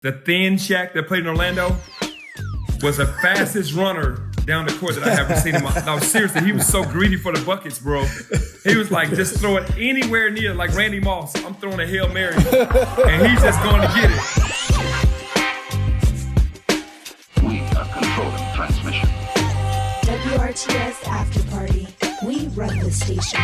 the thin Shaq that played in Orlando was the fastest runner down the court that I ever seen him. No, seriously, he was so greedy for the buckets, bro. He was like, just throw it anywhere near, like Randy Moss. I'm throwing a Hail Mary, and he's just going to get it. We are controlling transmission. WRTS After Party. We run the station.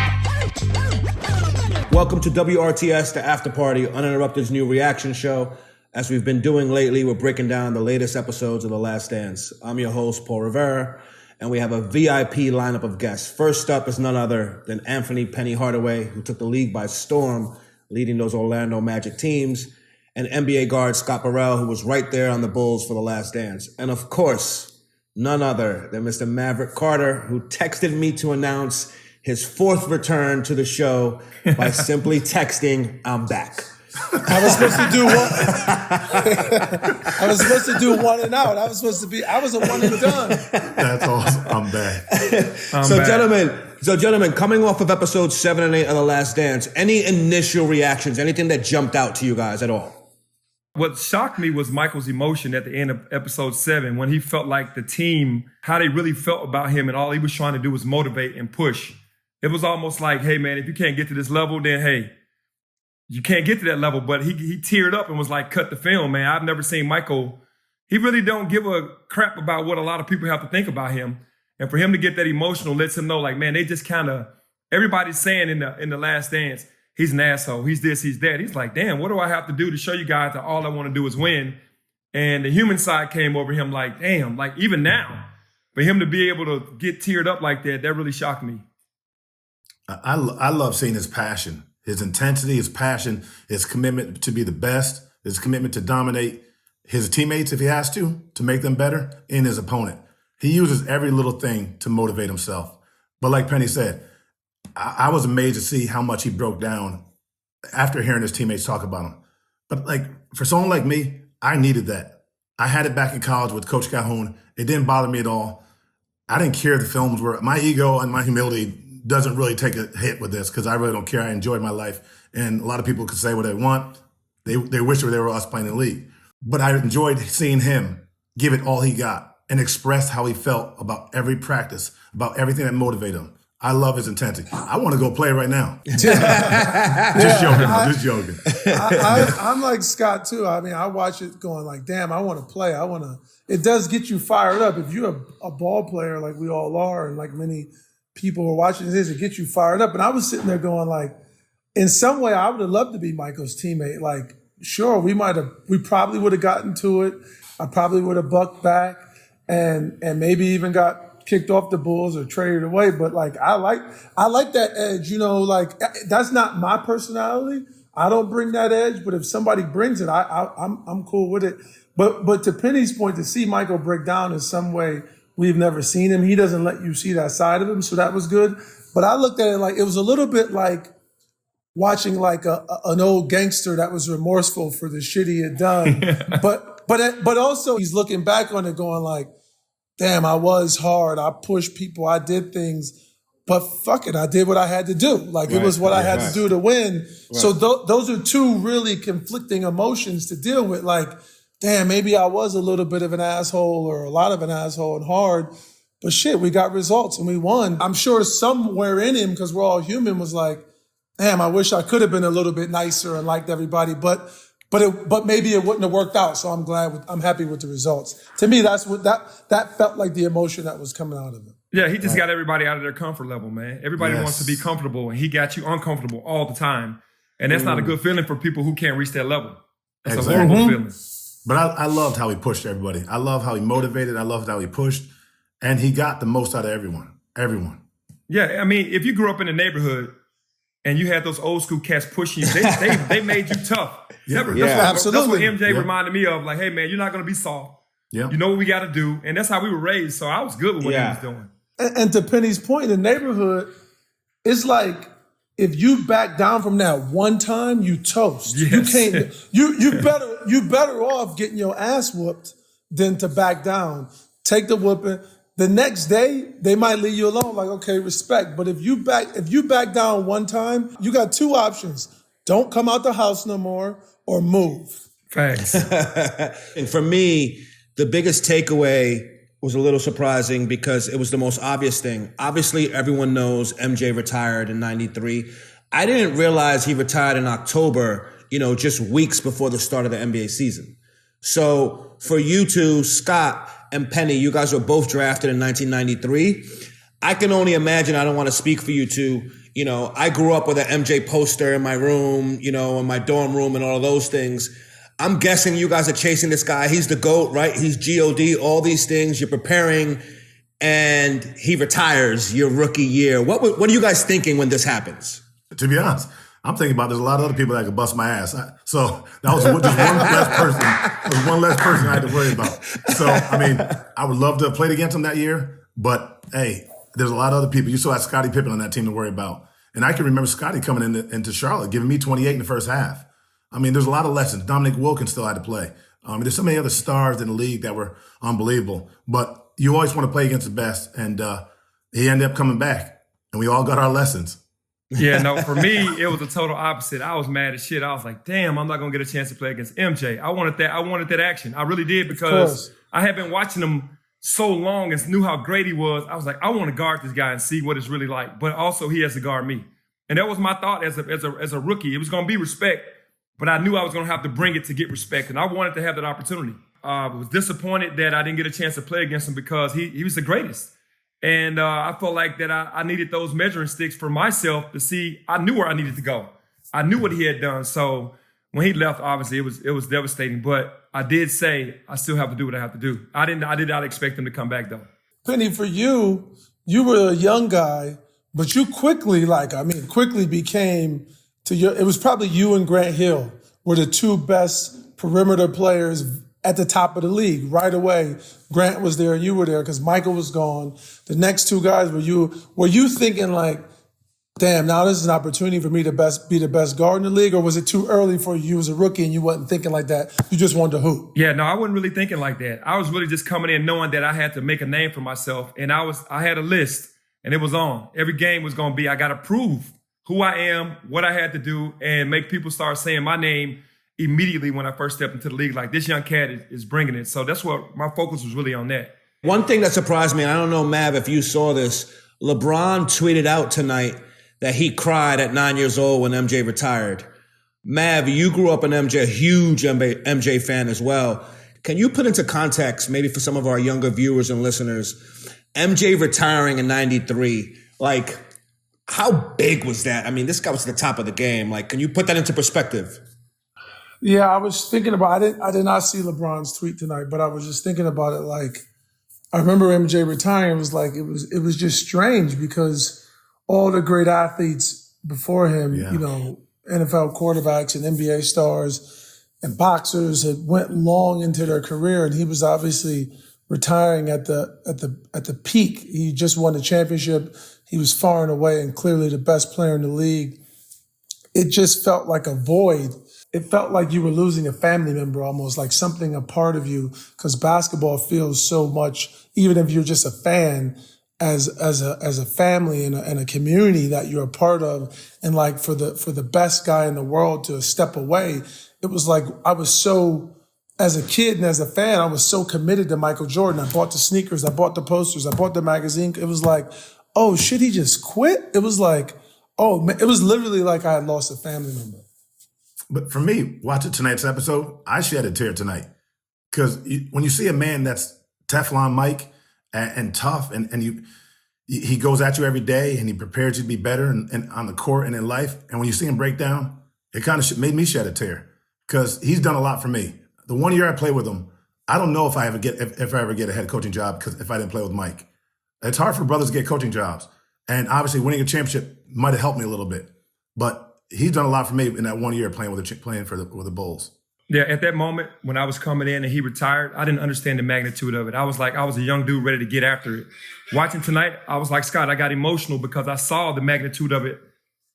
Welcome to WRTS, the After Party, Uninterrupted's new reaction show. As we've been doing lately, we're breaking down the latest episodes of The Last Dance. I'm your host, Paul Rivera, and we have a VIP lineup of guests. First up is none other than Penny Hardaway, who took the league by storm, leading those Orlando Magic teams, and NBA guard Scott Burrell, who was right there on the Bulls for The Last Dance. And of course, none other than Mr. Maverick Carter, who texted me to announce his fourth return to the show by simply texting, "I'm back." I was supposed to do one. I was supposed to do one and out. I was a one and done. That's awesome. I'm back. Gentlemen, coming off of episodes 7 and 8 of The Last Dance, any initial reactions, anything that jumped out to you guys at all? What shocked me was Michael's emotion at the end of episode 7 when he felt like the team, how they really felt about him, and all he was trying to do was motivate and push. It was almost like, hey, man, if you can't get to this level, then, hey, you can't get to that level. But he teared up and was like, cut the film, man. I've never seen Michael. He really don't give a crap about what a lot of people have to think about him. And for him to get that emotional lets him know, like, man, they just kind of, everybody's saying in the Last Dance, he's an asshole, he's this, he's that. He's like, damn, what do I have to do to show you guys that all I want to do is win? And the human side came over him like, damn, like even now, for him to be able to get teared up like that really shocked me. I love seeing his passion, his intensity, his passion, his commitment to be the best, his commitment to dominate his teammates if he has to make them better, and his opponent. He uses every little thing to motivate himself. But like Penny said, I was amazed to see how much he broke down after hearing his teammates talk about him. But like for someone like me, I needed that. I had it back in college with Coach Calhoun. It didn't bother me at all. I didn't care if the films were, my ego and my humility doesn't really take a hit with this because I really don't care. I enjoyed my life. And a lot of people could say what they want. They wish they were us playing in the league. But I enjoyed seeing him give it all he got and express how he felt about every practice, about everything that motivated him. I love his intensity. I want to go play right now. Just joking. I'm like Scott too. I mean, I watch it going like, damn, I want to play. It does get you fired up. If you're a ball player like we all are, and like many people are watching this, it gets you fired up. And I was sitting there going like, in some way, I would have loved to be Michael's teammate. Like, sure, we probably would have gotten to it. I probably would have bucked back and maybe even got kicked off the Bulls or traded away. But like, I like that edge, you know, like that's not my personality. I don't bring that edge, but if somebody brings it, I'm cool with it. But to Penny's point, to see Michael break down in some way, we've never seen him. He doesn't let you see that side of him, so that was good. But I looked at it like it was a little bit like watching like an old gangster that was remorseful for the shit he had done. but also he's looking back on it going like, damn, I was hard. I pushed people. I did things. But fuck it, I did what I had to do. Like it was what I had to do to win. Right. So those are two really conflicting emotions to deal with. Like, damn, maybe I was a little bit of an asshole or a lot of an asshole and hard, but shit, we got results and we won. I'm sure somewhere in him, because we're all human, was like, damn, I wish I could have been a little bit nicer and liked everybody, but maybe it wouldn't have worked out. So I'm happy with the results. To me, that's what that felt like the emotion that was coming out of it. Yeah, he just got everybody out of their comfort level, man. Everybody wants to be comfortable, and he got you uncomfortable all the time. And that's not a good feeling for people who can't reach that level. That's a horrible feeling. But I loved how he pushed everybody. I love how he motivated. I loved how he pushed. And he got the most out of everyone. Everyone. Yeah, I mean, if you grew up in the neighborhood and you had those old school cats pushing you, they made you tough. Absolutely. That's what MJ reminded me of. Like, hey, man, you're not going to be soft. Yeah. You know what we got to do. And that's how we were raised. So I was good with what he was doing. And to Penny's point, the neighborhood, it's like, if you back down from that one time, you toast. Yes. You can't. You better off getting your ass whooped than to back down. Take the whooping. The next day, they might leave you alone. Like, okay, respect. But if you back down one time, you got two options: don't come out the house no more, or move. Facts. And for me, the biggest takeaway was a little surprising because it was the most obvious thing. Obviously, everyone knows MJ retired in 93. I didn't realize he retired in October, just weeks before the start of the NBA season. So for you two, Scott and Penny, you guys were both drafted in 1993. I can only imagine, I don't want to speak for you two, I grew up with an MJ poster in my room, in my dorm room and all of those things. I'm guessing you guys are chasing this guy. He's the GOAT, right? He's G-O-D, all these things. You're preparing, and he retires your rookie year. What are you guys thinking when this happens? To be honest, I'm thinking about there's a lot of other people that could bust my ass. So that was just one less person. There was one less person I had to worry about. So, I would love to have played against him that year, but hey, there's a lot of other people. You still had Scottie Pippen on that team to worry about. And I can remember Scottie coming into Charlotte, giving me 28 in the first half. There's a lot of lessons. Dominic Wilkins still had to play. There's so many other stars in the league that were unbelievable. But you always want to play against the best. And he ended up coming back. And we all got our lessons. Yeah, no, for me, it was the total opposite. I was mad as shit. I was like, damn, I'm not going to get a chance to play against MJ. I wanted that action. I really did because I had been watching him so long and knew how great he was. I was like, I want to guard this guy and see what it's really like. But also he has to guard me. And that was my thought as a rookie. It was going to be respect, but I knew I was going to have to bring it to get respect. And I wanted to have that opportunity. I was disappointed that I didn't get a chance to play against him because he was the greatest. And I felt like that I needed those measuring sticks for myself to see. I knew where I needed to go. I knew what he had done. So when he left, obviously it was devastating. But I did say I still have to do what I have to do. I did not expect him to come back though. Penny, for you, you were a young guy, but you quickly became it was probably you and Grant Hill were the two best perimeter players at the top of the league right away. Grant was there and you were there because Michael was gone. The next two guys were you thinking like, damn, now this is an opportunity for me to be the best guard in the league? Or was it too early for you as a rookie and you wasn't thinking like that? You just wanted to hoop? Yeah, no, I wasn't really thinking like that. I was really just coming in knowing that I had to make a name for myself. And I had a list and it was on. Every game was going to be, I got to prove who I am, what I had to do, and make people start saying my name immediately when I first stepped into the league. Like, this young cat is bringing it. So that's what my focus was really on that. One thing that surprised me, and I don't know, Mav, if you saw this, LeBron tweeted out tonight that he cried at 9 years old when MJ retired. Mav, you grew up an MJ, a huge MJ fan as well. Can you put into context, maybe for some of our younger viewers and listeners, MJ retiring in 93, like, how big was that? This guy was at the top of the game. Like, can you put that into perspective? Yeah, I was thinking about it. I did not see LeBron's tweet tonight, but I was just thinking about it. Like, I remember MJ retiring. It was like, it was just strange because all the great athletes before him, NFL quarterbacks and NBA stars and boxers had went long into their career, and he was obviously retiring at the peak. He just won the championship. He was far and away and clearly the best player in the league. It just felt like a void. It felt like you were losing a family member, almost like something, a part of you, because basketball feels so much, even if you're just a fan, as a family and a community that you're a part of. And like for the best guy in the world to step away, it was like I was so, as a kid and as a fan, I was so committed to Michael Jordan. I bought the sneakers, I bought the posters, I bought the magazine. It was like, oh shit, he just quit? It was like, oh man, it was literally like I had lost a family member. But for me, watching tonight's episode, I shed a tear tonight. Because when you see a man that's Teflon Mike and tough, and he goes at you every day and he prepares you to be better and on the court and in life, and when you see him break down, it kind of made me shed a tear. Because he's done a lot for me. The 1 year I played with him, I don't know if I ever get a head coaching job because if I didn't play with Mike. It's hard for brothers to get coaching jobs. And obviously winning a championship might have helped me a little bit. But he's done a lot for me in that 1 year playing for the Bulls. Yeah, at that moment when I was coming in and he retired, I didn't understand the magnitude of it. I was a young dude ready to get after it. Watching tonight, I was like, Scott, I got emotional because I saw the magnitude of it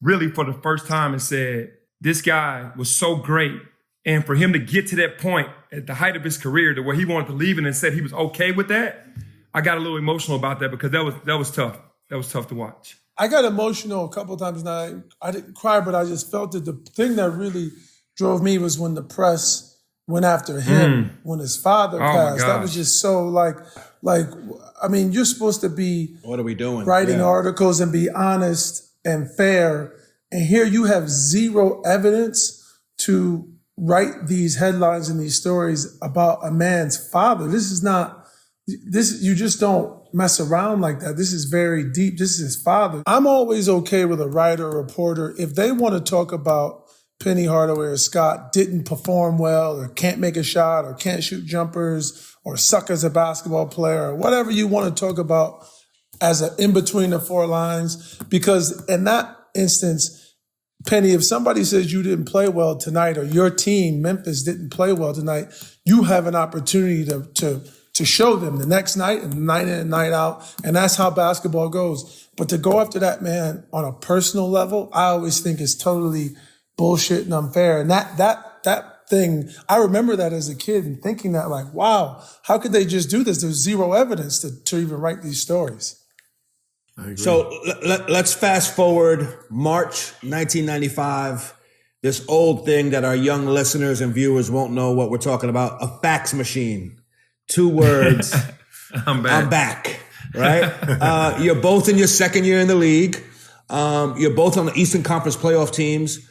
really for the first time and said, this guy was so great. And for him to get to that point at the height of his career to where he wanted to leave and said he was okay with that, I got a little emotional about that because that was tough. That was tough to watch. I got emotional a couple of times. Now I didn't cry, but I just felt that the thing that really drove me was when the press went after him when his father my passed. That gosh. was just so I mean, you're supposed to be What are we doing? writing Yeah. articles and be honest and fair. And here you have zero evidence to write these headlines and these stories about a man's father. You just don't mess around like that. This is very deep. This is his father. I'm always okay with a writer or reporter if they want to talk about Penny Hardaway or Scott didn't perform well or can't make a shot or can't shoot jumpers or suck as a basketball player or whatever you want to talk about as an in between the four lines. Because in that instance, Penny, if somebody says you didn't play well tonight or your team, Memphis, didn't play well tonight, you have an opportunity to show them the next night and night in and night out. And that's how basketball goes. But to go after that man on a personal level, I always think is totally bullshit and unfair. And that thing, I remember that as a kid and thinking that like, wow, how could they just do this? There's zero evidence to even write these stories. So let's fast forward March 1995. This old thing that our young listeners and viewers won't know what we're talking about, a fax machine. 2 words. I'm back. I'm back. Right? You're both in your second year in the league. You're both on the Eastern Conference playoff teams.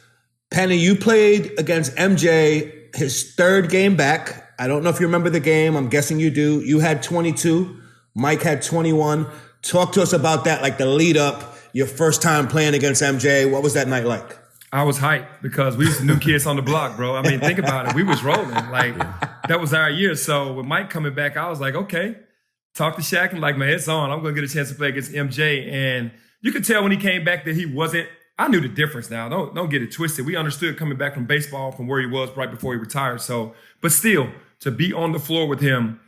Penny, you played against MJ his 3rd game back. I don't know if you remember the game. I'm guessing you do. You had 22. Mike had 21. Talk to us about that, like the lead up, your first time playing against MJ. What was that night like? I was hyped because we was the new kids on the block, bro. I mean, think about it. We was rolling. Like, that was our year. So with Mike coming back, I was like, okay. Talk to Shaq. I'm like, man, it's on. I'm going to get a chance to play against MJ. And you could tell when he came back that he wasn't. I knew the difference now. Don't get it twisted. We understood coming back from baseball from where he was right before he retired. So, but still, to be on the floor with him,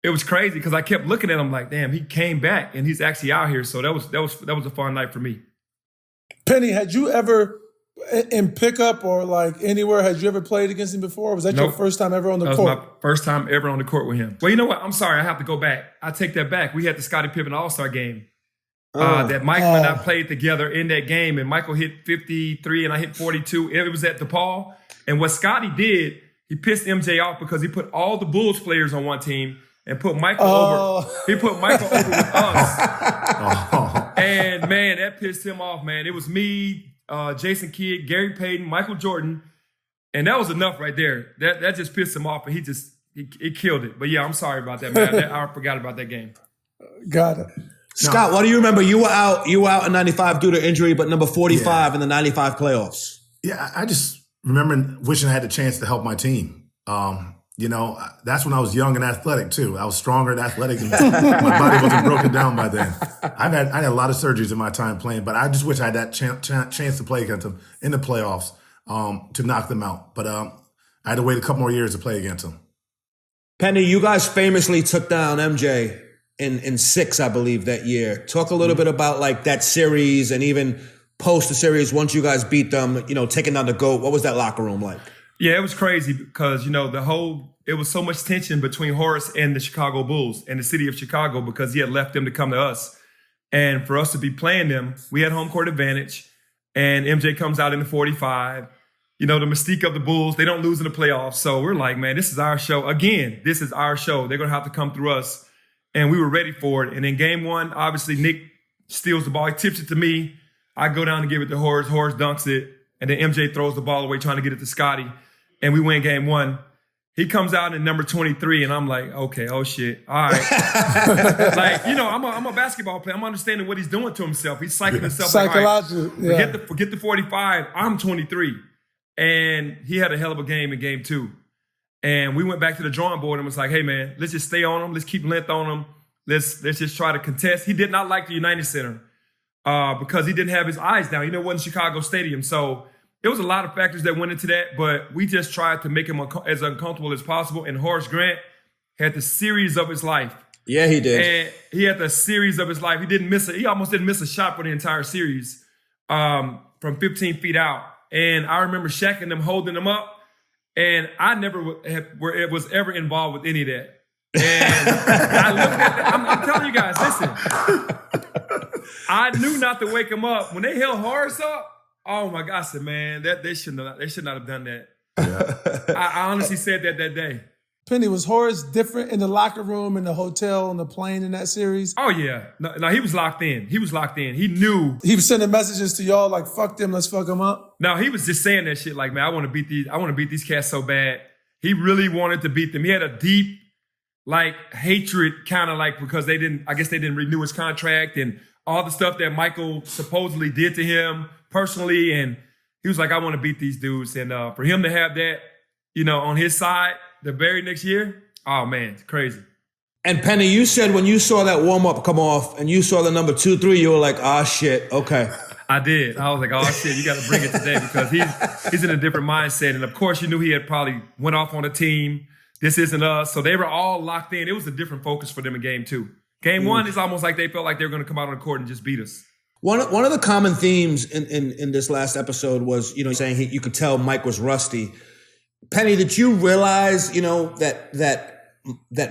it was crazy because I kept looking at him like, damn, he came back and he's actually out here. So that was a fun night for me. Penny, had you ever in pickup or like anywhere, had you ever played against him before? Or was that your first time ever on the court? That was my first time ever on the court with him. Well, you know what? I'm sorry. I have to go back. I take that back. We had the Scottie Pippen All-Star game that Michael and I played together in that game. And Michael hit 53 and I hit 42. It was at DePaul. And what Scottie did, he pissed MJ off because he put all the Bulls players on one team and put Michael over. He put Michael over with us. And, man, that pissed him off, man. It was me, Jason Kidd, Gary Payton, Michael Jordan. And that was enough right there. That just pissed him off, and he killed it. But, yeah, I'm sorry about that, man. I forgot about that game. Got it. Scott, what do you remember? You were out in 95 due to injury, but number 45 in the 95 playoffs. Yeah, I just remember wishing I had the chance to help my team. That's when I was young and athletic too. I was stronger and athletic, and my body wasn't broken down by then. I had a lot of surgeries in my time playing, but I just wish I had that chance to play against them in the playoffs to knock them out. But I had to wait a couple more years to play against them. Penny, you guys famously took down MJ in 6, I believe, that year. Talk a little bit about like that series and even post the series once you guys beat them, taking down the GOAT. What was that locker room like? Yeah, it was crazy because, it was so much tension between Horace and the Chicago Bulls and the city of Chicago because he had left them to come to us. And for us to be playing them, we had home court advantage. And MJ comes out in the 45. The mystique of the Bulls, they don't lose in the playoffs. So we're like, man, this is our show. Again, this is our show. They're going to have to come through us. And we were ready for it. And in game 1, obviously, Nick steals the ball. He tips it to me. I go down and give it to Horace. Horace dunks it. And then MJ throws the ball away trying to get it to Scottie. And we win game 1. He comes out in number 23, and I'm like, okay, oh shit, all right. I'm a basketball player. I'm understanding what he's doing to himself. He's psyching himself. Psychological. Like, forget the 45. I'm 23, and he had a hell of a game in game 2. And we went back to the drawing board and was like, hey man, let's just stay on him. Let's keep length on him. Let's just try to contest. He did not like the United Center because he didn't have his eyes down. It wasn't Chicago Stadium, so. There was a lot of factors that went into that, but we just tried to make him as uncomfortable as possible. And Horace Grant had the series of his life. Yeah, he did. And he had the series of his life. He almost didn't miss a shot for the entire series from 15 feet out. And I remember Shaq and them holding him up, and I never was ever involved with any of that. And I looked at that. I'm telling you guys, listen. I knew not to wake him up. When they held Horace up, oh my God, I said, man, they should not have done that. I honestly said that day. Penny, was Horace different in the locker room, in the hotel, on the plane in that series? Oh, yeah. No, he was locked in. He knew. He was sending messages to y'all like, fuck them, let's fuck them up? No, he was just saying that shit like, man, I want to beat these cats so bad. He really wanted to beat them. He had a deep, like, hatred kind of like because they didn't renew his contract and all the stuff that Michael supposedly did to him personally. And he was like, I want to beat these dudes. And for him to have that, on his side the very next year, oh, man, it's crazy. And Penny, you said when you saw that warm-up come off and you saw the number 2-3, you were like, ah, shit, okay. I did. I was like, oh, shit, you got to bring it today because he's in a different mindset. And, of course, you knew he had probably went off on a team. This isn't us. So they were all locked in. It was a different focus for them in game 2. Game 1 is almost like they felt like they were going to come out on the court and just beat us. One of the common themes in this last episode was, saying you could tell Mike was rusty. Penny, did you realize, that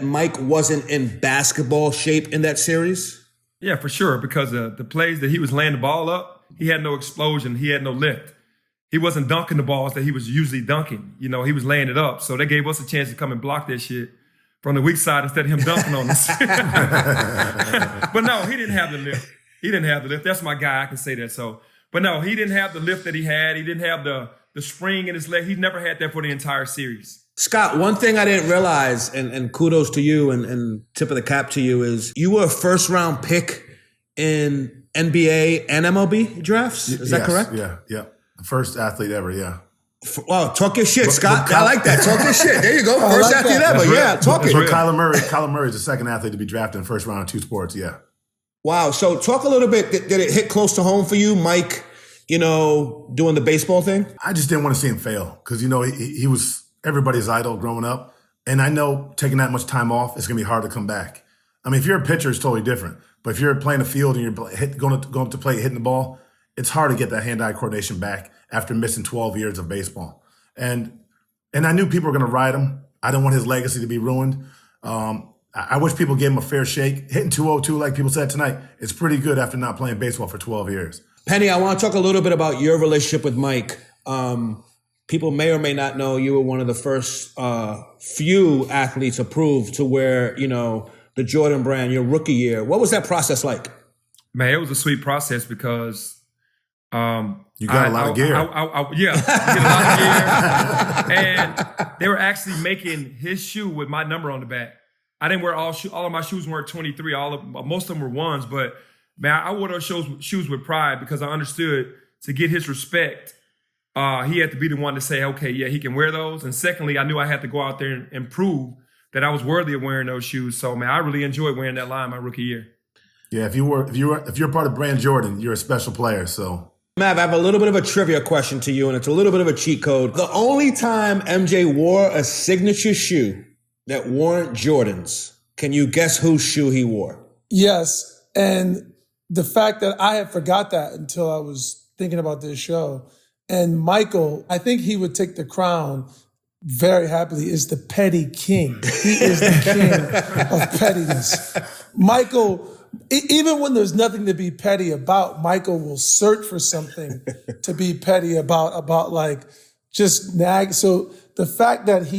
Mike wasn't in basketball shape in that series? Yeah, for sure. Because the plays that he was laying the ball up, he had no explosion. He had no lift. He wasn't dunking the balls that he was usually dunking. He was laying it up. So they gave us a chance to come and block that shit from the weak side instead of him dunking on us. But no, he didn't have the lift. That's my guy. I can say that. So, but no, he didn't have the lift that he had. He didn't have the spring in his leg. He never had that for the entire series. Scott, one thing I didn't realize, and kudos to you and tip of the cap to you, is you were a first-round pick in NBA and MLB drafts. Is that correct? Yeah. The first athlete ever, yeah. Wow, talk your shit, Scott. I like that. Talk your shit. There you go. First athlete ever. Yeah, talk it. Kyler Murray is the second athlete to be drafted in the first round of 2 sports, yeah. Wow. So talk a little bit. Did it hit close to home for you, Mike, doing the baseball thing? I just didn't want to see him fail because, he was everybody's idol growing up. And I know taking that much time off, it's going to be hard to come back. I mean, if you're a pitcher, it's totally different. But if you're playing the field and you're going up to plate, hitting the ball, it's hard to get that hand-eye coordination back after missing 12 years of baseball. And I knew people were going to ride him. I didn't want his legacy to be ruined. I wish people gave him a fair shake. Hitting 202, like people said tonight, it's pretty good after not playing baseball for 12 years. Penny, I want to talk a little bit about your relationship with Mike. People may or may not know you were one of the first few athletes approved to wear, the Jordan brand your rookie year. What was that process like? Man, it was a sweet process because you got a lot of gear. I get a lot of gear. And they were actually making his shoe with my number on the back. I didn't wear all of my shoes weren't 23. Most of them were ones, but man, I wore those shoes with pride because I understood to get his respect, he had to be the one to say, okay, yeah, he can wear those. And secondly, I knew I had to go out there and prove that I was worthy of wearing those shoes. So man, I really enjoyed wearing that line my rookie year. Yeah, if you're part of brand Jordan, you're a special player. So Mav, I have a little bit of a trivia question to you, and it's a little bit of a cheat code. The only time MJ wore a signature shoe that weren't Jordan's, can you guess whose shoe he wore? Yes, and the fact that I had forgot that until I was thinking about this show. And Michael, I think he would take the crown very happily, is the petty king. He is the king of pettiness. Michael, even when there's nothing to be petty about, Michael will search for something to be petty about like just nag. So the fact that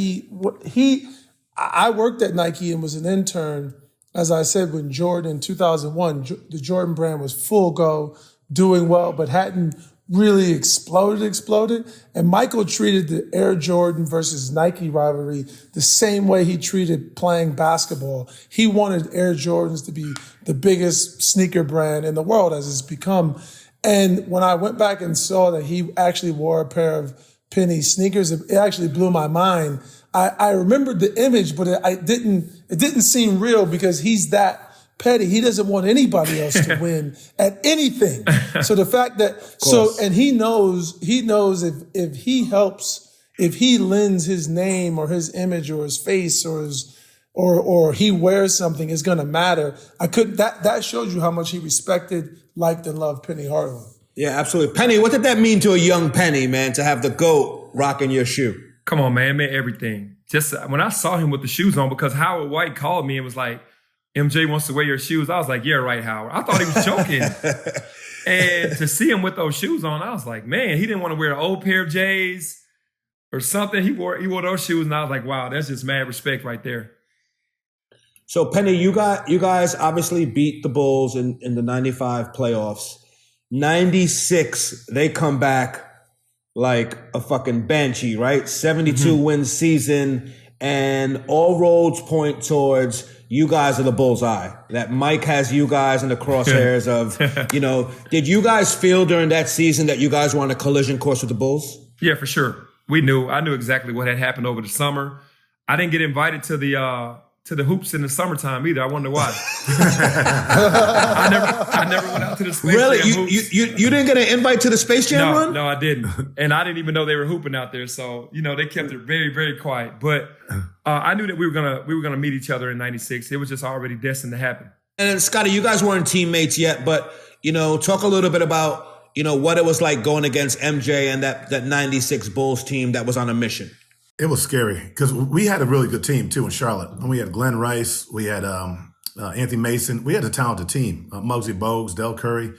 I worked at Nike and was an intern, as I said, when Jordan in 2001, the Jordan brand was full go, doing well, but hadn't really exploded. And Michael treated the Air Jordan versus Nike rivalry the same way he treated playing basketball. He wanted Air Jordans to be the biggest sneaker brand in the world, as it's become. And when I went back and saw that he actually wore a pair of Penny sneakers, it actually blew my mind. I remembered the image, but it didn't seem real because he's that petty. He doesn't want anybody else to win at anything. So the fact that and he knows if he helps, if he lends his name or his image or his face or he wears something, it's gonna matter. That showed you how much he respected, liked, and loved Penny Hardaway. Yeah, absolutely. Penny, what did that mean to a young Penny, man, to have the GOAT rocking your shoe? Come on, man, it meant everything. Just when I saw him with the shoes on, because Howard White called me and was like, MJ wants to wear your shoes. I was like, yeah, right, Howard. I thought he was joking. And to see him with those shoes on, I was like, man, he didn't want to wear an old pair of J's or something. He wore those shoes, and I was like, wow, that's just mad respect right there. So Penny, you guys obviously beat the Bulls in the 95 playoffs. 96, they come back like a fucking banshee, right? 72 win season, and all roads point towards you guys are the bullseye. That Mike has you guys in the crosshairs of, did you guys feel during that season that you guys were on a collision course with the Bulls? Yeah, for sure. I knew exactly what had happened over the summer. I didn't get invited to the hoops in the summertime either. I wonder why. I never went out to the Space really? Jam hoops. You didn't get an invite to the Space Jam run? No, I didn't. And I didn't even know they were hooping out there. So, they kept it very, very quiet. But I knew that we were gonna meet each other in 96. It was just already destined to happen. And then, Scotty, you guys weren't teammates yet, but, talk a little bit about, what it was like going against MJ and that 96 Bulls team that was on a mission. It was scary because we had a really good team too in Charlotte. And we had Glenn Rice, we had Anthony Mason. We had a talented team, Muggsy Bogues, Del Curry.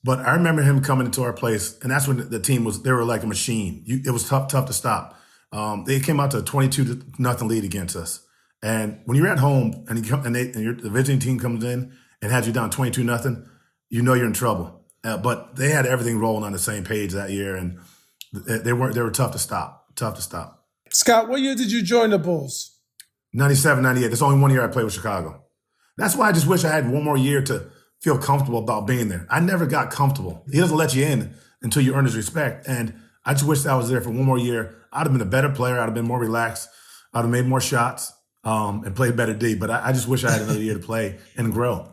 But I remember him coming into our place, and that's when the team they were like a machine. It was tough to stop. They came out to a 22-0 lead against us. And when you're at home and the visiting team comes in and has you down 22-0, you're in trouble. But they had everything rolling on the same page that year, and they were tough to stop. Scott, what year did you join the Bulls? 97, 98. That's only one year I played with Chicago. That's why I just wish I had one more year to feel comfortable about being there. I never got comfortable. He doesn't let you in until you earn his respect. And I just wish I was there for one more year. I'd have been a better player. I'd have been more relaxed. I'd have made more shots and played better D. But I just wish I had another year to play and grow.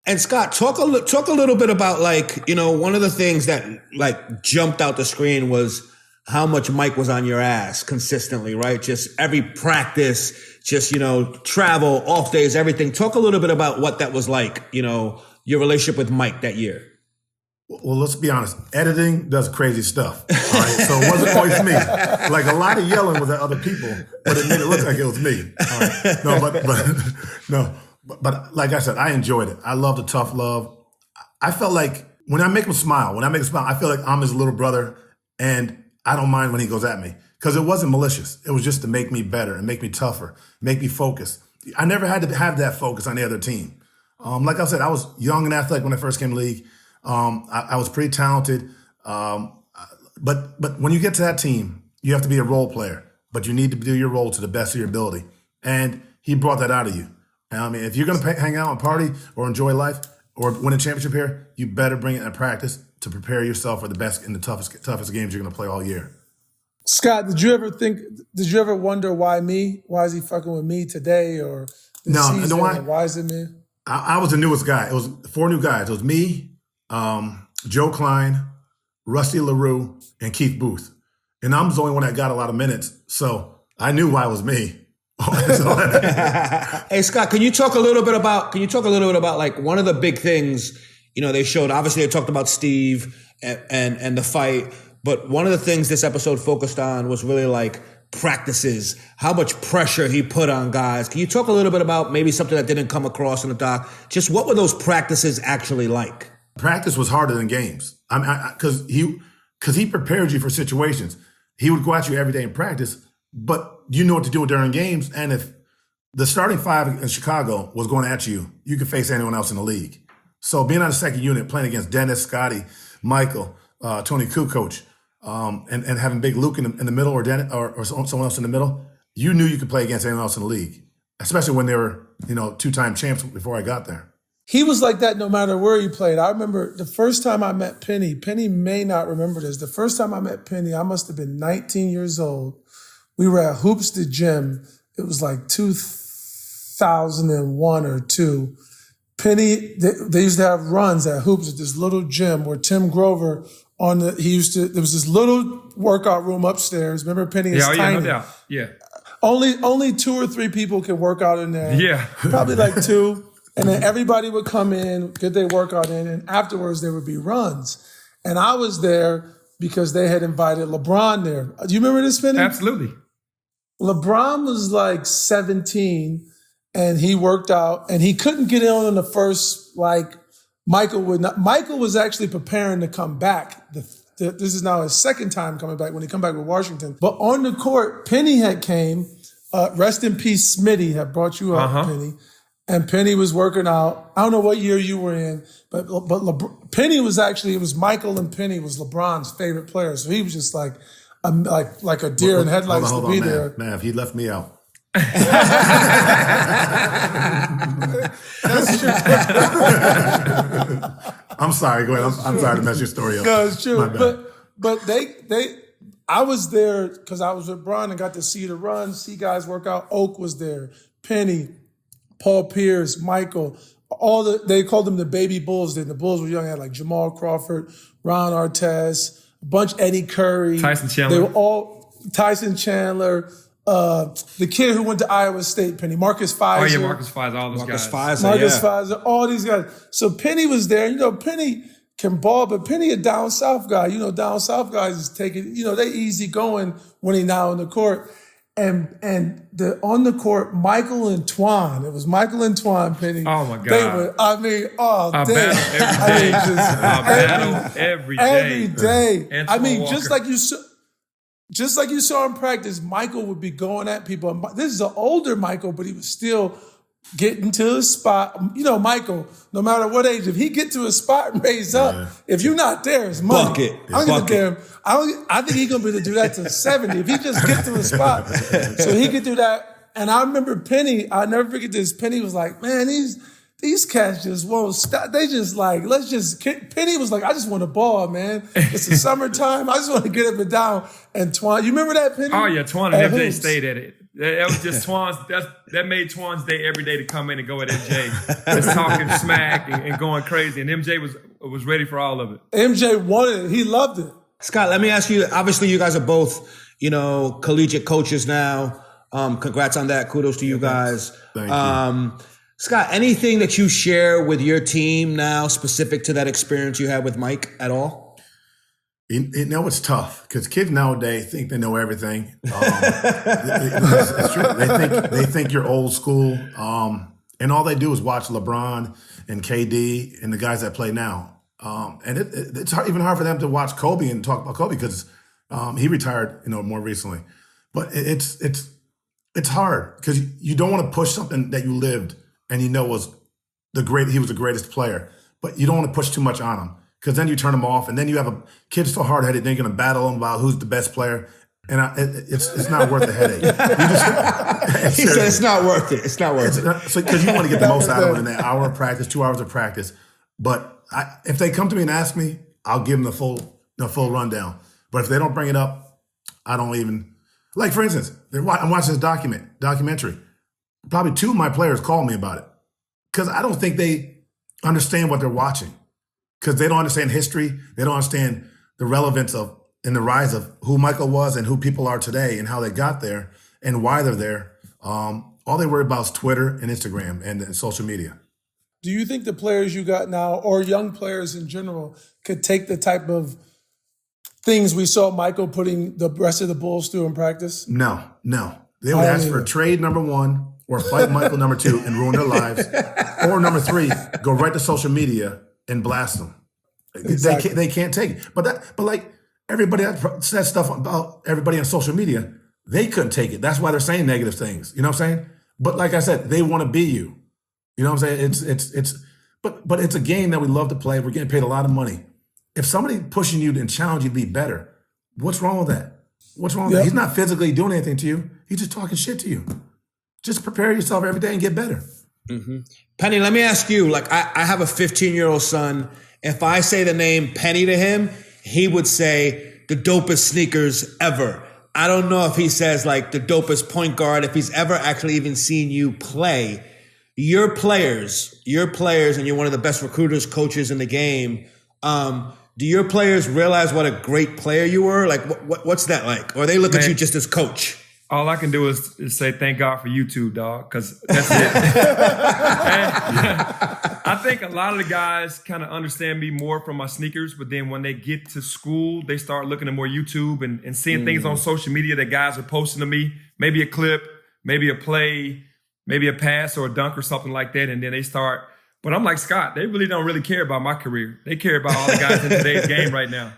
And Scott, talk a little bit about one of the things that jumped out the screen was how much Mike was on your ass consistently, right? Just every practice, just, travel, off days, everything. Talk a little bit about what that was like, your relationship with Mike that year. Well, let's be honest. Editing does crazy stuff, all right? So it wasn't always me. Like a lot of yelling was at other people, but it made it look like it was me. All right? But like I said, I enjoyed it. I love the tough love. I felt like when I make him smile, I feel like I'm his little brother, and I don't mind when he goes at me because it wasn't malicious. It was just to make me better and make me tougher, make me focus. I never had to have that focus on the other team. Like I said, I was young and athletic when I first came to the league. I was pretty talented. But when you get to that team, you have to be a role player, but you need to do your role to the best of your ability. And he brought that out of you. I mean, if you're going to hang out and party or enjoy life or win a championship here, you better bring it in practice to prepare yourself for the best and the toughest games you're going to play all year. Scott, did you ever wonder why me? Why is he fucking with me today or this No, season? you know why? Why is it me? I was the newest guy. It was 4 new guys. It was me, Joe Klein, Rusty LaRue, and Keith Booth. And I'm the only one that got a lot of minutes. So I knew why it was me. Hey, Scott, can you talk a little bit about like one of the big things, they showed, obviously they talked about Steve and the fight, but one of the things this episode focused on was really like practices, how much pressure he put on guys. Can you talk a little bit about maybe something that didn't come across in the doc? Just what were those practices actually like? Practice was harder than games. Because he prepared you for situations. He would go at you every day in practice, but you know what to do during games. And if the starting 5 in Chicago was going at you, you could face anyone else in the league. So being on the second unit, playing against Dennis, Scotty, Michael, Tony Kukoc, and having Big Luke in the middle or Dennis, or someone else in the middle, you knew you could play against anyone else in the league, especially when they were 2-time champs before I got there. He was like that no matter where he played. I remember the first time I met Penny. Penny may not remember this. The first time I met Penny, I must have been 19 years old. We were at Hoops the Gym. It was like 2001 or 2. Penny, they used to have runs at Hoops at this little gym where Tim Grover there was this little workout room upstairs. Remember Penny is tiny. Yeah, no doubt. Yeah. Only 2 or 3 people could work out in there. Yeah. Probably like 2. And then everybody would come in, get their workout in, and afterwards there would be runs. And I was there because they had invited LeBron there. Do you remember this, Penny? Absolutely. LeBron was like 17, and he worked out, and he couldn't get in the first, Michael was actually preparing to come back This is now his second time coming back when he come back with Washington. But on the court, Penny had came. Rest in peace, Smitty had brought you up, Penny. And Penny was working out. I don't know what year you were in, but Penny was actually, it was Michael and Penny was LeBron's favorite player. So he was just like a deer in headlights hold to on, be man. there. Man, he left me out. That's true. I'm sorry. Go ahead. I'm sorry to mess your story up. No, it's true. My bad. But I was there because I was with Bron and got to see the run, see guys work out. Oak was there, Penny, Paul Pierce, Michael, they called them the baby Bulls. Then the Bulls were young, had like Jamal Crawford, Ron Artest, a bunch, Eddie Curry. Tyson Chandler. They were all Tyson Chandler. The kid who went to Iowa State, Penny, Marcus Fizer. Oh, yeah, Marcus Fizer, all those guys. Marcus Fizer, all these guys. So Penny was there. You know, Penny can ball, but Penny a down south guy. You know, down south guys is taking, you know, they easy going when he now on the court. And on the court, Michael and Twan. It was Michael and Twan, Penny. Oh my God. They were, I mean, all I day. battle every day. Every day. Antoine I mean, Walker. just like you saw in practice, Michael would be going at people. And this is an older Michael, but he was still getting to his spot. You know, Michael, no matter what age, if he get to a spot and raise up, if you're not there, it's money. Bucket. I don't give a damn. I think he's gonna be able to do that to 70 if he just get to a spot. So he could do that. And I remember Penny. I'll never forget this. Penny was like, "Man, these cats just won't stop. They just like, let's just." Penny was like, "I just want a ball, man. It's the summertime. I just want to get up and down." And Twan, you remember that, Penny? Oh yeah, Twan and MJ Hoops. stayed at it. That was just Twan's. That made Twan's day every day to come in and go at MJ, just talking smack and going crazy. And MJ was ready for all of it. MJ wanted it. He loved it. Scott, let me ask you, obviously you guys are both, you know, collegiate coaches now. Congrats on that. Kudos to you guys. Thank you. Scott, anything that you share with your team now specific to that experience you had with Mike at all? You know, it's tough because kids nowadays think they know everything. It's true. They think you're old school, and all they do is watch LeBron and KD and the guys that play now. And it's even hard for them to watch Kobe and talk about Kobe because he retired, you know, more recently. But it's hard because you don't want to push something that you lived and you know he was the greatest player, but you don't want to push too much on him. Because then you turn them off, and then you have a kid so hard-headed, they're going to battle them about who's the best player, and it's not worth the headache. He said it's not worth it. It's not worth it. So because you want to get the most out of it in that hour of practice, 2 hours of practice. But if they come to me and ask me, I'll give them the full rundown. But if they don't bring it up, I don't even. Like for instance, I'm watching this documentary. Probably 2 of my players call me about it because I don't think they understand what they're watching. Because they don't understand history. They don't understand the relevance of and the rise of who Michael was and who people are today and how they got there and why they're there. All they worry about is Twitter and Instagram and social media. Do you think the players you got now, or young players in general, could take the type of things we saw Michael putting the rest of the Bulls through in practice? No. They would ask for a trade, number 1, or fight Michael, number 2, and ruin their lives. Or number 3, go right to social media and blast them. Exactly. They can't take it. But like everybody that says stuff about everybody on social media, they couldn't take it. That's why they're saying negative things. You know what I'm saying? But like I said, they want to be you. You know what I'm saying? But it's a game that we love to play. We're getting paid a lot of money. If somebody pushing you and challenge you to be better, what's wrong with that? What's wrong with that? He's not physically doing anything to you. He's just talking shit to you. Just prepare yourself every day and get better. Mm-hmm. Penny, let me ask you, like I have a 15-year-old son. If I say the name Penny to him, he would say the dopest sneakers ever. I don't know if he says like the dopest point guard, if he's ever actually even seen you play. Your players, and you're one of the best recruiters, coaches in the game. Do your players realize what a great player you were? Like, what's that like? Or they look at you just as coach? All I can do is say thank God for YouTube, dog, because that's it. I think a lot of the guys kind of understand me more from my sneakers, but then when they get to school, they start looking at more YouTube and seeing things on social media that guys are posting to me, maybe a clip, maybe a play, maybe a pass or a dunk or something like that, and then they start. But I'm like, Scott, they really don't care about my career. They care about all the guys in today's game right now.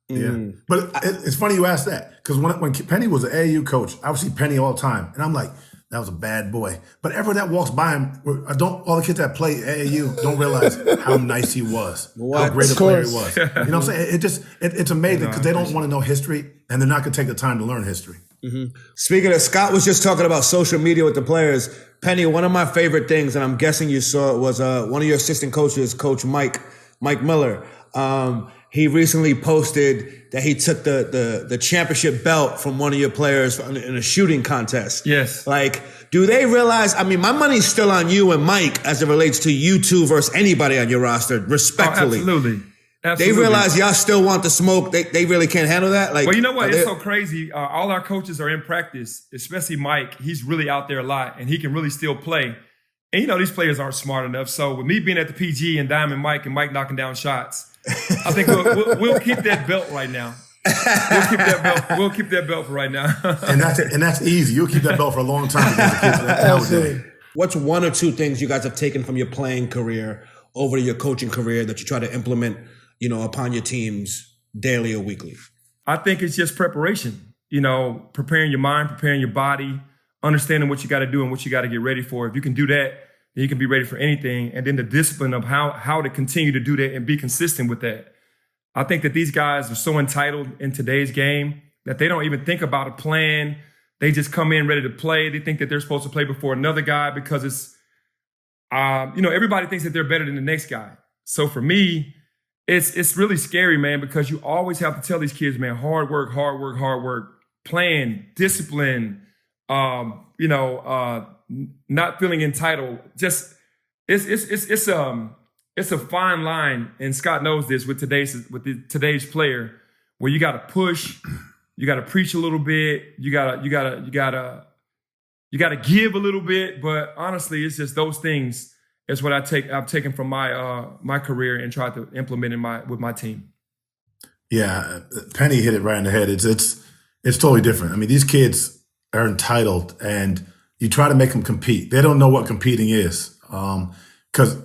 Yeah. But it's funny you asked that, because when Penny was an AAU coach, I would see Penny all the time. And I'm like, that was a bad boy. But everyone that walks by him, all the kids that play AAU don't realize how nice he was, how great a player he was. You know what I'm saying? It's amazing, because they don't want to know history, and they're not going to take the time to learn history. Speaking of, Scott was just talking about social media with the players. Penny, one of my favorite things, and I'm guessing you saw it, was one of your assistant coaches, Coach Mike Miller. He recently posted that he took the championship belt from one of your players in a shooting contest. Yes. Like, do they realize, I mean, my money's still on you and Mike as it relates to you two versus anybody on your roster, respectfully. Absolutely. They realize y'all still want the smoke. They really can't handle that. Like, well, you know what? It's so crazy. All our coaches are in practice, especially Mike. He's really out there a lot, and he can really still play. And, you know, these players aren't smart enough. So with me being at the PG and Diamond Mike and Mike knocking down shots, I think we'll keep that belt right now. We'll keep that belt for right now. and that's easy. You'll keep that belt for a long time. Nowadays. What's one or two things you guys have taken from your playing career over to your coaching career that you try to implement, you know, upon your teams daily or weekly? I think it's just preparation. You know, preparing your mind, preparing your body, understanding what you got to do and what you got to get ready for. If you can do that, then you can be ready for anything. And then the discipline of how to continue to do that and be consistent with that. I think that these guys are so entitled in today's game that they don't even think about a plan. They just come in ready to play. They think that they're supposed to play before another guy because it's, you know, everybody thinks that they're better than the next guy. So for me, it's really scary, man, because you always have to tell these kids, man, hard work, plan, discipline, you know, not feeling entitled. Just it's a fine line, and Scott knows this with today's player, where you got to push, you got to preach a little bit, you gotta give a little bit. But honestly, it's just those things. It's what I've taken from my career and tried to implement with my team. Yeah, Penny hit it right in the head. It's totally different. I mean, these kids are entitled, and you try to make them compete. They don't know what competing is, because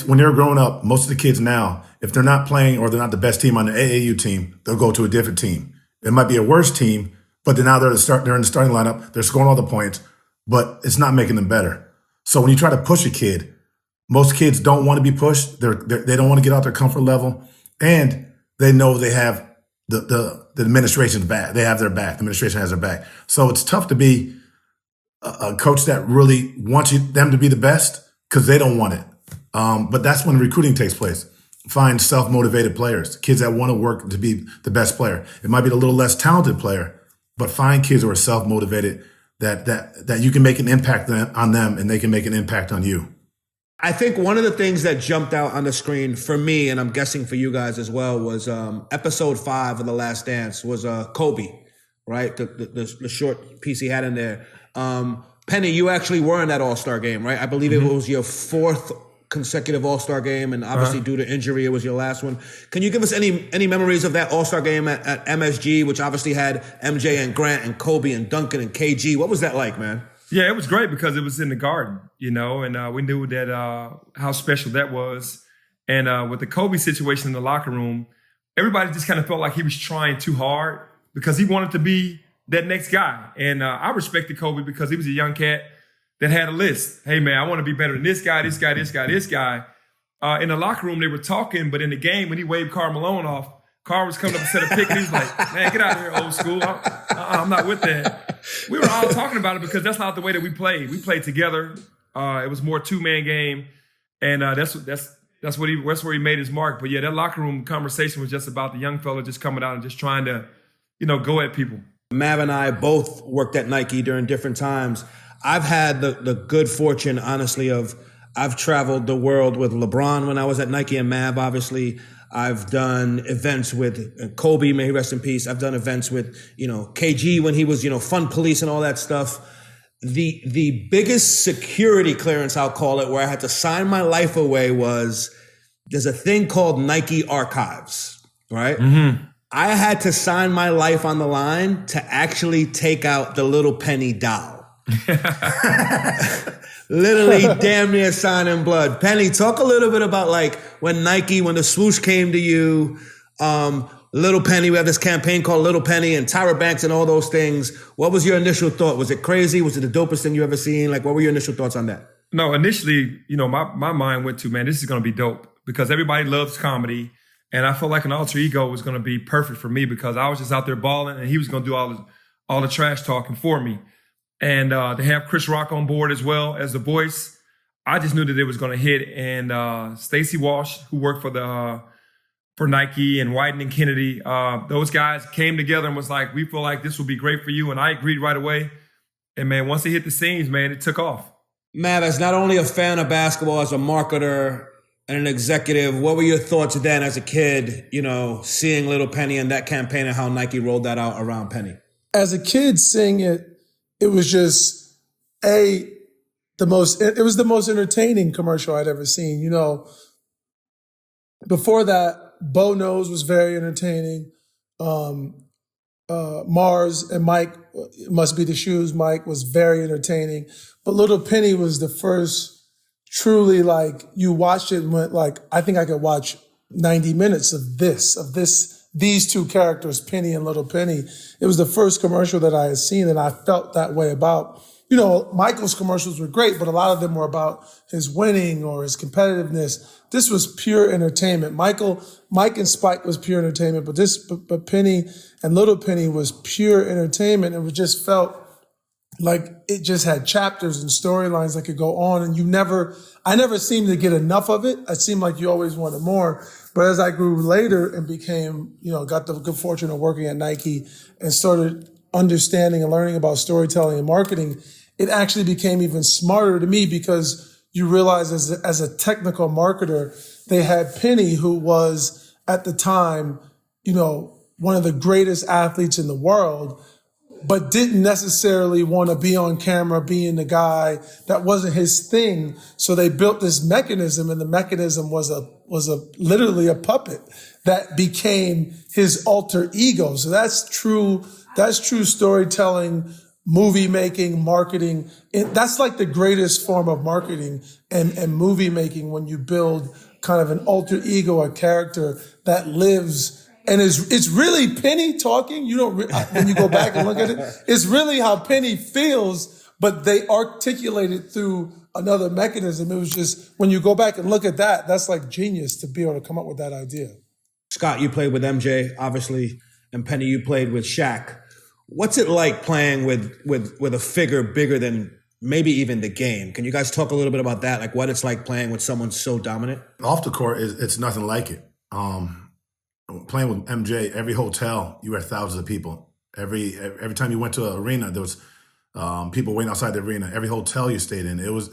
when they were growing up, most of the kids now, if they're not playing or they're not the best team on the AAU team, they'll go to a different team. It might be a worse team, but now they're in the starting lineup. They're scoring all the points, but it's not making them better. So when you try to push a kid, most kids don't want to be pushed. They don't want to get out their comfort level, and they know they have the administration's back. They have their back. The administration has their back. So it's tough to be a coach that really wants them to be the best because they don't want it. But that's when recruiting takes place. Find self-motivated players, kids that want to work to be the best player. It might be a little less talented player, but find kids who are self-motivated that you can make an impact on them and they can make an impact on you. I think one of the things that jumped out on the screen for me, and I'm guessing for you guys as well, was episode 5 of The Last Dance was Kobe, right? The short piece he had in there. Penny, you actually were in that All-Star game, right? I believe it was your 4th consecutive All-Star game, and obviously due to injury, it was your last one. Can you give us any memories of that All-Star game at MSG, which obviously had MJ and Grant and Kobe and Duncan and KG? What was that like, man? Yeah, it was great because it was in the Garden, you know, and we knew that how special that was. And with the Kobe situation in the locker room, everybody just kind of felt like he was trying too hard because he wanted to be that next guy. And I respected Kobe because he was a young cat that had a list. Hey, man, I want to be better than this guy, this guy, this guy, this guy. In the locker room, they were talking, but in the game, when he waved Karl Malone off, Karl was coming up and set a pick, and he was like, man, get out of here, old school. I'm not with that. We were all talking about it because that's not the way that we played. We played together. It was more two-man game, and that's where he made his mark. But yeah, that locker room conversation was just about the young fella just coming out and just trying to, you know, go at people. Mav and I both worked at Nike during different times. I've had the good fortune, honestly, I've traveled the world with LeBron when I was at Nike and Mav, obviously. I've done events with Kobe, may he rest in peace. I've done events with, you know, KG when he was, you know, Fun Police and all that stuff. The biggest security clearance, I'll call it, where I had to sign my life away was there's a thing called Nike Archives, right? Mm-hmm. I had to sign my life on the line to actually take out the Little Penny doll. Literally damn near signing blood. Penny, talk a little bit about like when the swoosh came to you. Little Penny. We have this campaign called Little Penny and Tyra Banks and all those things. What was your initial thought? Was it crazy? Was it the dopest thing you ever seen? Like, what were your initial thoughts on that? No, initially, my mind went to, man, this is going to be dope because everybody loves comedy. And I felt like an alter ego was going to be perfect for me because I was just out there balling and he was going to do all the trash talking for me. And to have Chris Rock on board as well as the voice, I just knew that it was going to hit. And Stacey Walsh, who worked for Nike, and Whiten and Kennedy, those guys came together and was like, we feel like this will be great for you. And I agreed right away. And man, once it hit the scenes, man, it took off. Mav, as not only a fan of basketball, as a marketer and an executive, what were your thoughts then as a kid, seeing Little Penny and that campaign and how Nike rolled that out around Penny? As a kid seeing it, it was just it was the most entertaining commercial I'd ever seen. Before that, Bo Knows was very entertaining. Mars and Mike, Must Be the Shoes, Mike was very entertaining. But Little Penny was the first truly, like, you watched it and went like, I think I could watch 90 minutes of these two characters, Penny and Little Penny. It was the first commercial that I had seen and I felt that way about. Michael's commercials were great, but a lot of them were about his winning or his competitiveness. This was pure entertainment. Mike and Spike was pure entertainment, but Penny and Little Penny was pure entertainment. And it just felt like it just had chapters and storylines that could go on. And I never seemed to get enough of it. It seemed like you always wanted more. But as I grew later and became, got the good fortune of working at Nike and started understanding and learning about storytelling and marketing, it actually became even smarter to me because you realize as a technical marketer, they had Penny, who was at the time, one of the greatest athletes in the world, but didn't necessarily want to be on camera being the guy. That wasn't his thing. So they built this mechanism, and the mechanism was literally a puppet that became his alter ego. So that's true storytelling, movie making, marketing. That's like the greatest form of marketing and movie making, when you build kind of an alter ego, a character that lives. And it's really Penny talking. When you go back and look at it, it's really how Penny feels, but they articulate it through another mechanism. It was just, when you go back and look at that, that's like genius to be able to come up with that idea. Scott, you played with MJ, obviously, and Penny, you played with Shaq. What's it like playing with a figure bigger than maybe even the game? Can you guys talk a little bit about that? Like what it's like playing with someone so dominant? Off the court, it's nothing like it. Playing with MJ, every hotel, you had thousands of people. Every time you went to an arena, there was people waiting outside the arena. Every hotel you stayed in, it was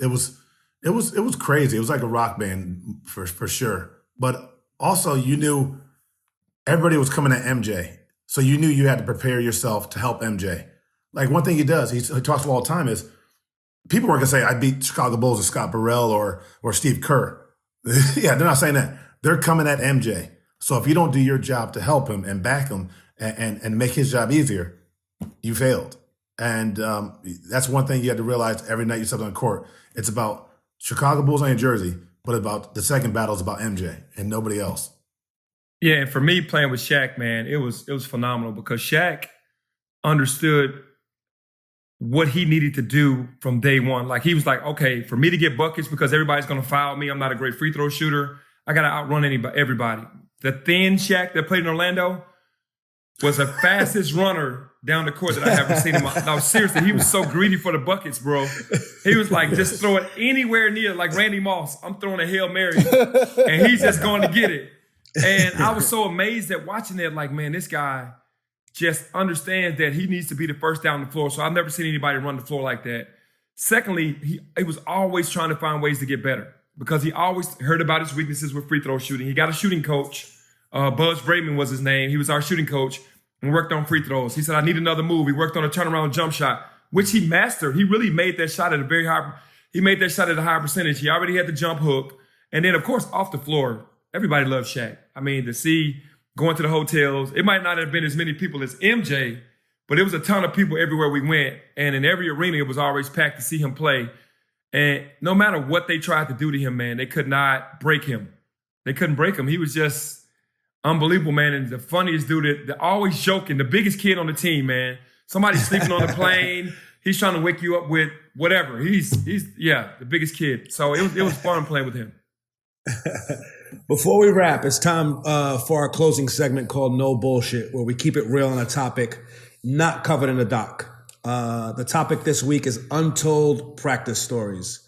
crazy. It was like a rock band for sure. But also, you knew everybody was coming at MJ. So you knew you had to prepare yourself to help MJ. Like one thing he does, he talks all the time is, people weren't gonna say, I beat Chicago Bulls with Scott Burrell or Steve Kerr. Yeah, they're not saying that. They're coming at MJ. So if you don't do your job to help him and back him and make his job easier, you failed. And that's one thing you had to realize every night you stepped on the court. It's about Chicago Bulls on your jersey, but about the second battle is about MJ and nobody else. Yeah, and for me playing with Shaq, man, it was phenomenal because Shaq understood what he needed to do from day one. Like he was like, okay, for me to get buckets because everybody's going to foul me, I'm not a great free throw shooter, I got to outrun everybody. The thin Shaq that played in Orlando was the fastest runner down the court that I ever seen him. No, seriously, he was so greedy for the buckets, bro. He was like, just throw it anywhere near, like Randy Moss. I'm throwing a Hail Mary, and he's just going to get it. And I was so amazed at watching that, like, man, this guy just understands that he needs to be the first down the floor. So I've never seen anybody run the floor like that. Secondly, he was always trying to find ways to get better because he always heard about his weaknesses with free throw shooting. He got a shooting coach. Buzz Braidman was his name. He was our shooting coach and worked on free throws. He said, I need another move. He worked on a turnaround jump shot, which he mastered. He really made that shot at a high percentage. He already had the jump hook. And then, of course, off the floor, everybody loves Shaq. I mean, to see going to the hotels, it might not have been as many people as MJ, but it was a ton of people everywhere we went. And in every arena, it was always packed to see him play. And no matter what they tried to do to him, man, they could not break him. They couldn't break him. He was just unbelievable, man. And the funniest dude, that always joking, the biggest kid on the team, man. Somebody's sleeping on the plane. He's trying to wake you up with whatever. He's the biggest kid. So it was fun playing with him. Before we wrap, it's time for our closing segment called No Bullshit, where we keep it real on a topic not covered in the doc. The topic this week is untold practice stories.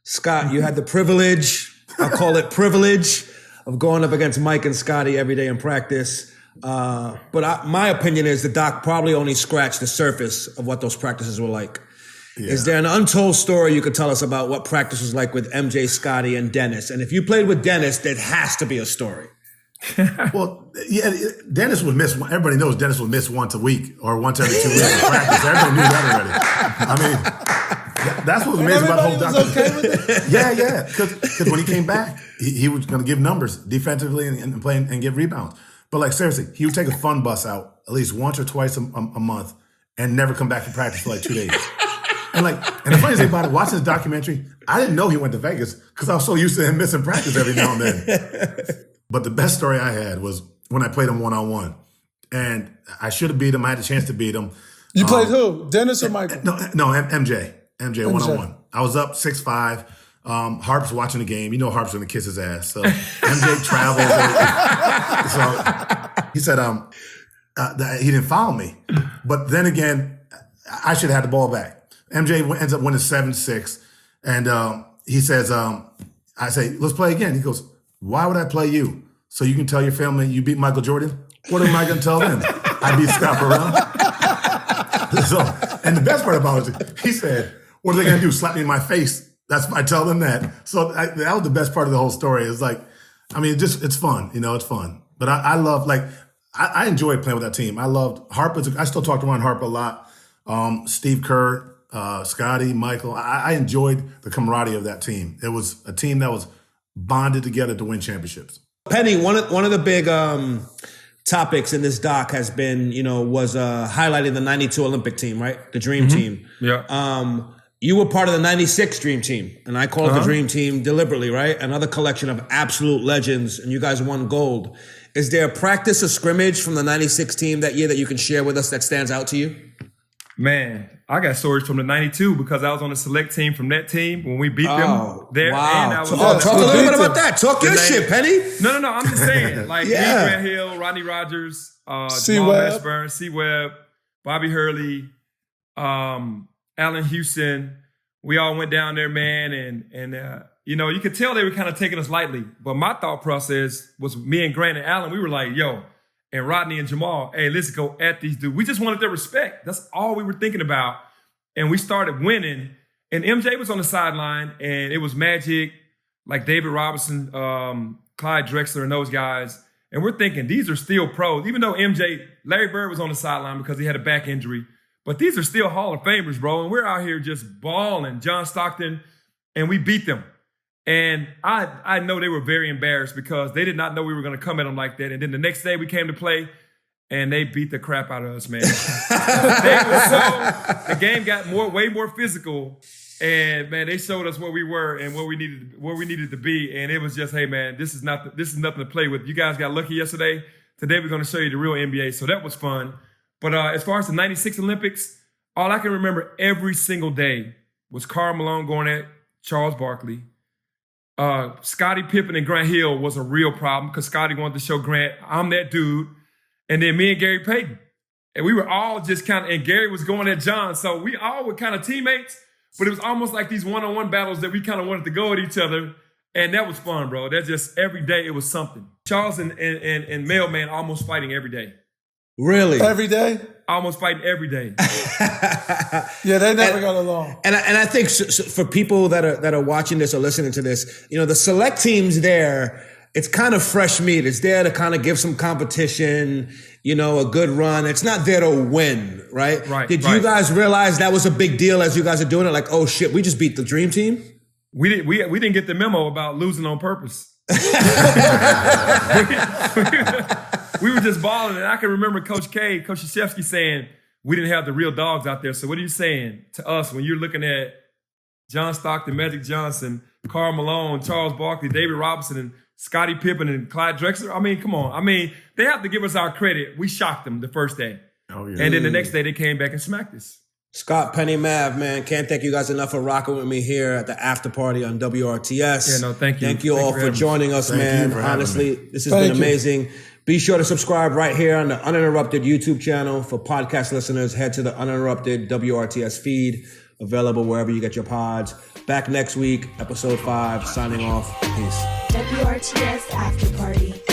Scott, you had the privilege, I'll call it privilege, of going up against Mike and Scotty every day in practice. But my opinion is the doc probably only scratched the surface of what those practices were like. Yeah. Is there an untold story you could tell us about what practice was like with MJ, Scotty, and Dennis? And if you played with Dennis, there has to be a story. Well, yeah, Dennis would miss. Everybody knows Dennis would miss once a week or once every 2 weeks in practice. Everybody knew that already. I mean, that's what was amazing about the whole doc. Okay with it? Yeah, because when he came back, he was going to give numbers defensively and play and get rebounds. But like seriously, he would take a fun bus out at least once or twice a month and never come back to practice for like 2 days. And the funny thing about it, watching this documentary, I didn't know he went to Vegas because I was so used to him missing practice every now and then. But the best story I had was when I played him one-on-one. And I should have beat him. I had a chance to beat him. You played who? Dennis or Michael? No, MJ one-on-one. I was up 6'5". Harp's watching the game. You know Harp's going to kiss his ass. So MJ traveled. So he said that he didn't foul me. But then again, I should have had the ball back. MJ ends up winning 7-6. And he says, I say, let's play again. He goes, why would I play you? So you can tell your family you beat Michael Jordan? What am I going to tell them? I beat Scott Burrell. And the best part about it, he said, what are they going to do? Slap me in my face? I tell them that. So that was the best part of the whole story. It's like, I mean, it's fun. It's fun. But I love, I enjoyed playing with that team. I loved Harp. I still talk to Ron Harp a lot. Steve Kerr, Scotty, Michael. I enjoyed the camaraderie of that team. It was a team that was bonded together to win championships. Penny, one of the big topics in this doc has been, was highlighting the 92 Olympic team, right? The Dream Team. Yeah. You were part of the 96 Dream Team, and I call it the Dream Team deliberately, right? Another collection of absolute legends, and you guys won gold. Is there a practice or scrimmage from the 96 team that year that you can share with us that stands out to you? Man, I got stories from the 92 because I was on the select team from that team when we beat them there. Wow. And I was talk a little bit about that. Talk your shit, Penny. No, I'm just saying. Lee Grant Hill, Rodney Rogers, Jamal Mashburn, C. Webb, Bobby Hurley, Allen Houston. We all went down there, man, and you could tell they were kind of taking us lightly. But my thought process was me and Grant and Allen, we were like, yo, and Rodney and Jamal, hey, let's go at these dudes. We just wanted their respect. That's all we were thinking about. And we started winning. And MJ was on the sideline, and it was Magic, like David Robinson, Clyde Drexler, and those guys. And we're thinking, these are still pros. Even though Larry Bird was on the sideline because he had a back injury. But these are still Hall of Famers, bro. And we're out here just balling, John Stockton, and we beat them. And I know they were very embarrassed because they did not know we were going to come at them like that. And then the next day we came to play, and they beat the crap out of us, man. The game got way more physical, and man, they showed us where we were and where we needed to be. And it was just, hey, man, this is nothing to play with. You guys got lucky yesterday. Today we're going to show you the real NBA. So that was fun. But as far as the 96 Olympics, all I can remember every single day was Karl Malone going at Charles Barkley. Scottie Pippen and Grant Hill was a real problem because Scottie wanted to show Grant, I'm that dude. And then me and Gary Payton. And we were all just and Gary was going at John. So we all were kind of teammates, but it was almost like these one-on-one battles that we kind of wanted to go at each other. And that was fun, bro. That just every day it was something. Charles and Mailman almost fighting every day. Really? Every day? Almost fighting every day. Yeah, they never got along. And I think for people that are watching this or listening to this, the select teams there, it's kind of fresh meat. It's there to kind of give some competition, a good run. It's not there to win, right? Right. Did you guys realize that was a big deal as you guys are doing it? Like, oh shit, we just beat the Dream Team? We didn't get the memo about losing on purpose. We were just balling, and I can remember Coach Krzyzewski saying, we didn't have the real dogs out there. So what are you saying to us when you're looking at John Stockton, Magic Johnson, Karl Malone, Charles Barkley, David Robinson, and Scottie Pippen and Clyde Drexler. I mean, come on. I mean, they have to give us our credit. We shocked them the first day. Oh, yeah. And then the next day they came back and smacked us. Scott, Penny, Mav, man, can't thank you guys enough for rocking with me here at the after party on WRTS. Yeah, no, thank you. Thank you all for joining us, Thank you man. for having Honestly, me. this has Thank been you. amazing. Be sure to subscribe right here on the Uninterrupted YouTube channel. For podcast listeners, head to the Uninterrupted WRTS feed, available wherever you get your pods. Back next week, episode 5, signing off. Peace. WRTS After Party.